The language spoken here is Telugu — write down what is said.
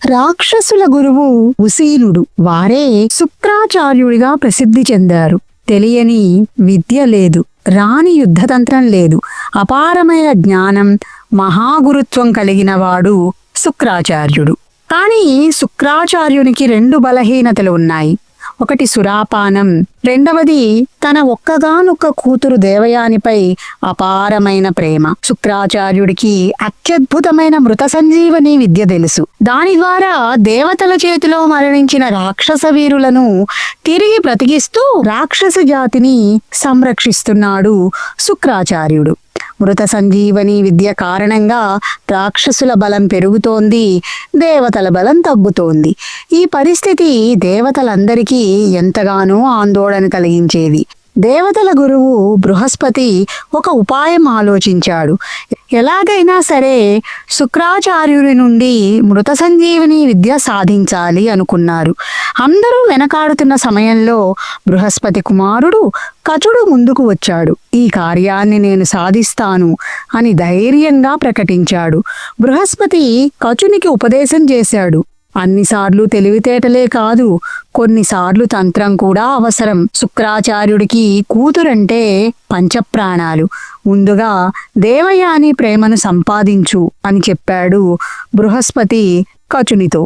రాక్షసుల గురువు ఉసీనుడు. వారే శుక్రాచార్యుడిగా ప్రసిద్ధి చెందారు. తెలియని విద్య లేదు, రాని యుద్ధతంత్రం లేదు, అపారమైన జ్ఞానం, మహాగురుత్వం కలిగినవాడు శుక్రాచార్యుడు. కానీ శుక్రాచార్యునికి 2 బలహీనతలు ఉన్నాయి. ఒకటి సురాపానం, రెండవది తన ఒక్కగానొక్క కూతురు దేవయానిపై అపారమైన ప్రేమ. శుక్రాచార్యుడికి అత్యద్భుతమైన మృత సంజీవని విద్య తెలుసు. దాని ద్వారా దేవతల చేతిలో మరణించిన రాక్షస వీరులను తిరిగి బ్రతికిస్తూ రాక్షస జాతిని సంరక్షిస్తున్నాడు శుక్రాచార్యుడు. మృత సంజీవని విద్య కారణంగా రాక్షసుల బలం పెరుగుతోంది, దేవతల బలం తగ్గుతోంది. ఈ పరిస్థితి దేవతలందరికీ ఎంతగానో ఆందోళన కలిగించేది. దేవతల గురువు బృహస్పతి ఒక ఉపాయం ఆలోచించాడు. ఎలాగైనా సరే శుక్రాచార్యుడి నుండి మృత సంజీవని విద్య సాధించాలి అనుకున్నారు. అందరూ వెనకాడుతున్న సమయంలో బృహస్పతి కుమారుడు కచుడు ముందుకు వచ్చాడు. ఈ కార్యాన్ని నేను సాధిస్తాను అని ధైర్యంగా ప్రకటించాడు. బృహస్పతి కచునికి ఉపదేశం చేశాడు. అన్నిసార్లు తెలివితేటలే కాదు, కొన్నిసార్లు తంత్రం కూడా అవసరం. శుక్రాచార్యుడికి కూతురంటే పంచప్రాణాలు. ముందుగా దేవయాని ప్రేమను సంపాదించు అని చెప్పాడు బృహస్పతి కచునితో.